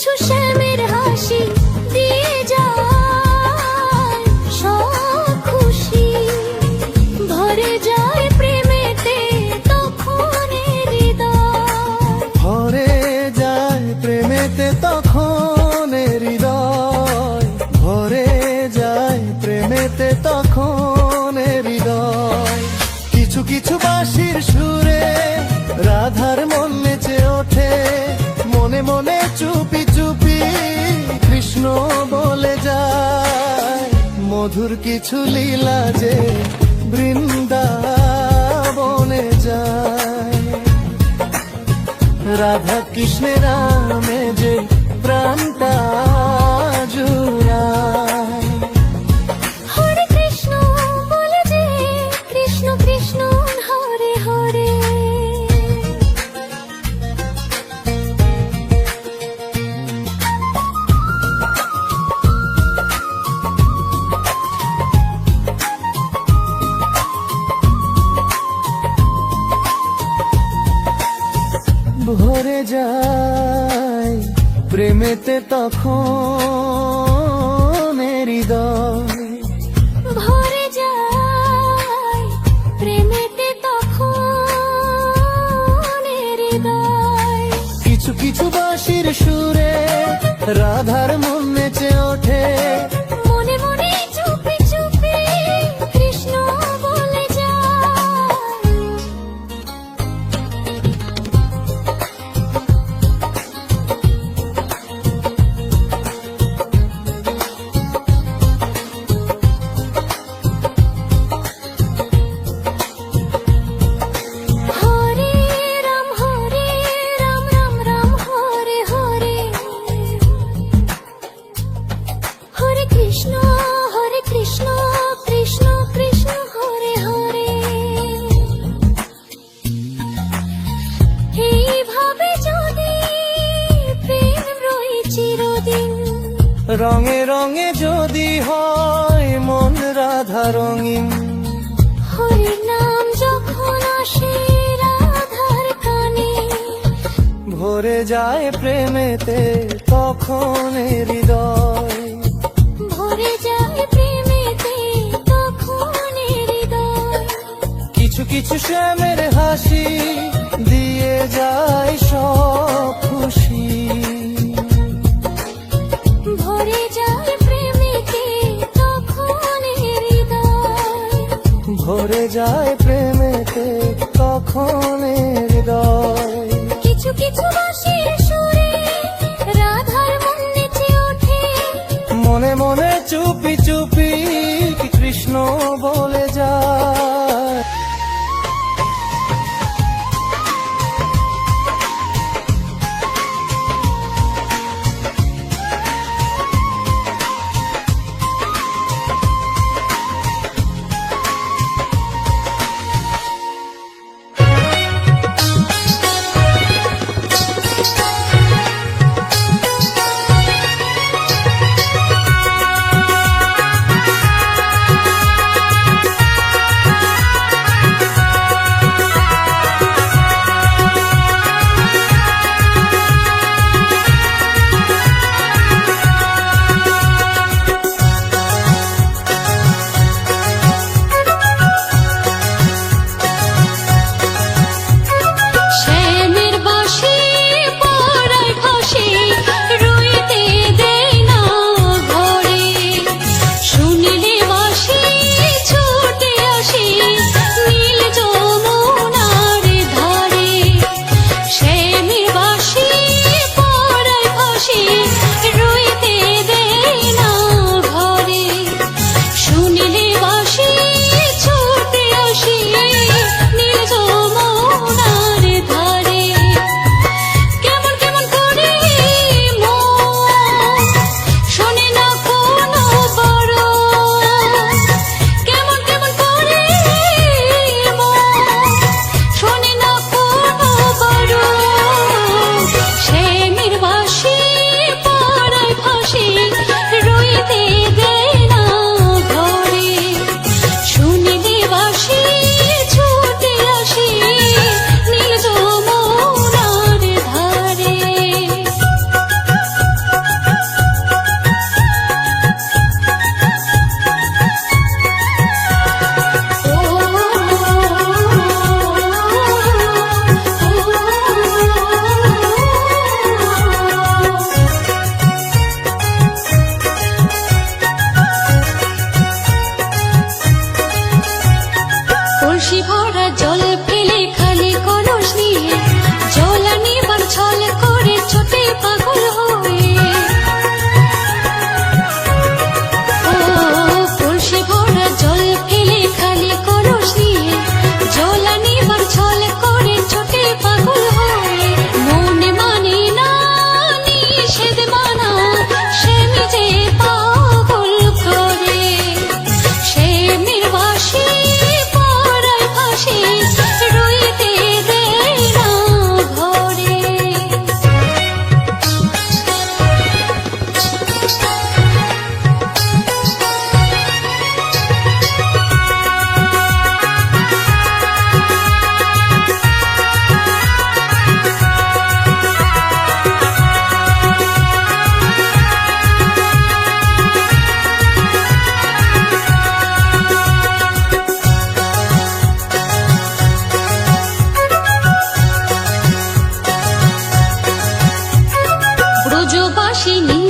কিছু শ্যামের হাসি দিয়ে যায় সব খুশি, ভরে যায় প্রেমেতে তখন হৃদয়, ভরে যায় প্রেমেতে তখন হৃদয়, ভরে যায় প্রেমেতে তখন হৃদয়। কিছু কিছু বাঁশির সুরে রাধার মন নেচে ওঠে, মনে মনে চুপি চুপি কৃষ্ণ বলে যায়। মধুর কিছু লীলা যে বৃন্দাবনে যায়, রাধা কৃষ্ণের নামে যে প্রাণটা জুড়ায়। হরে কৃষ্ণ বলে যে কৃষ্ণ কৃষ্ণ হরে হরে। ভরে যায় প্রেমেতে তখন হৃদয়, ভরে যায় প্রেমেতে তখন হৃদয়। কিছু কিছু বাঁশির সুরে রাধার মন নেচে ওঠে, মনে মনে চুপি চুপি কৃষ্ণ বলে যায়। হরে রাম রাম রাম হরে হরে, হরে কৃষ্ণ কৃষ্ণ কৃষ্ণ হরে হরে। এইভাবে যদি প্রেম রই চিরদিন, রঙে রঙে যদি হয় মন রাধা রঙিন, হরি নাম যখন আসে রাধার কানে, ভরে যায় প্রেমেতে তখন হৃদয়, ভরে যায় প্রেমেতে তখন হৃদয়। কিছু কিছু শ্যামের হাসি দিয়ে যায় সব খুশি, ভরে যায় প্রেমেতে তখন হৃদয়, ভরে যায় প্রেমেতে তখন হৃদয়। কিছু কিছু বাঁশির সুরে রাধার মন নেচে ওঠে, মনে মনে চুপি চুপি কৃষ্ণ বলে যায়।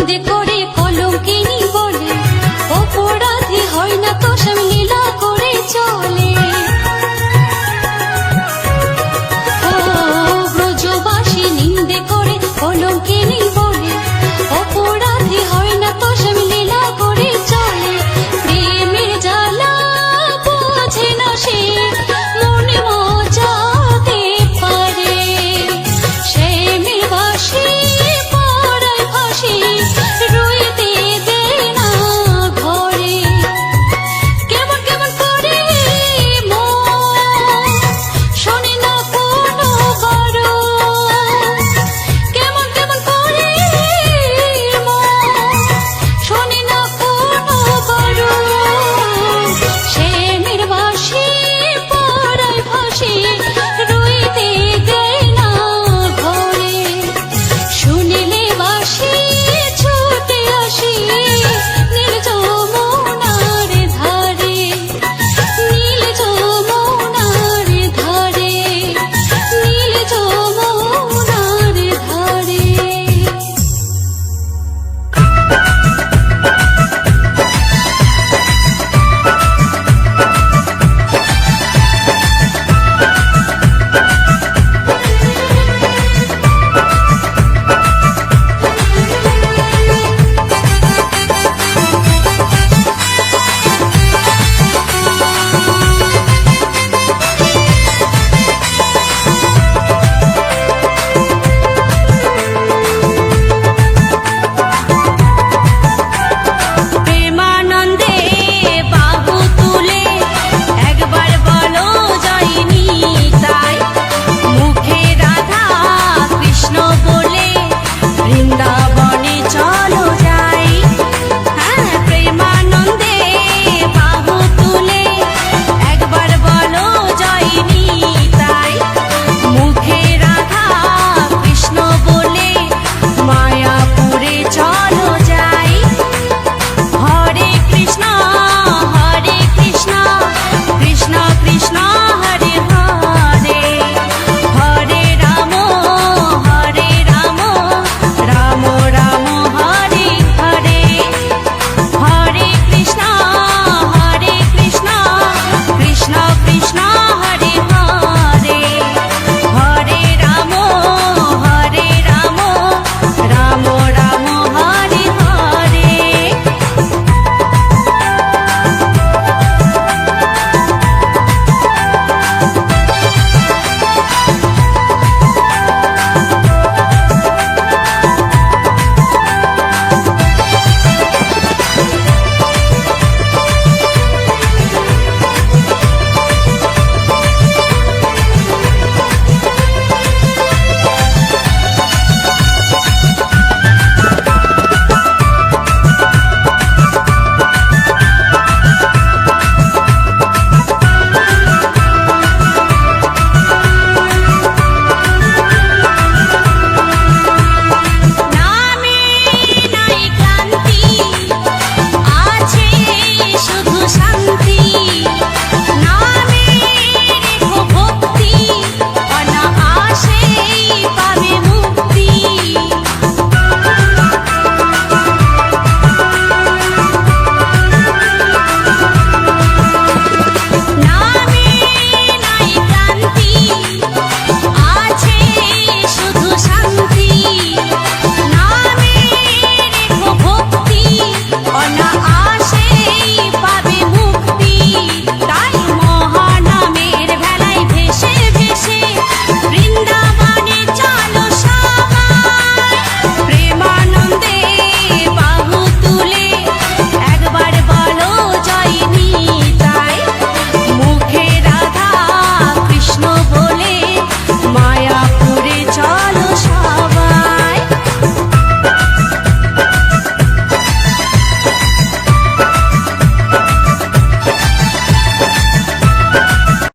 যে করে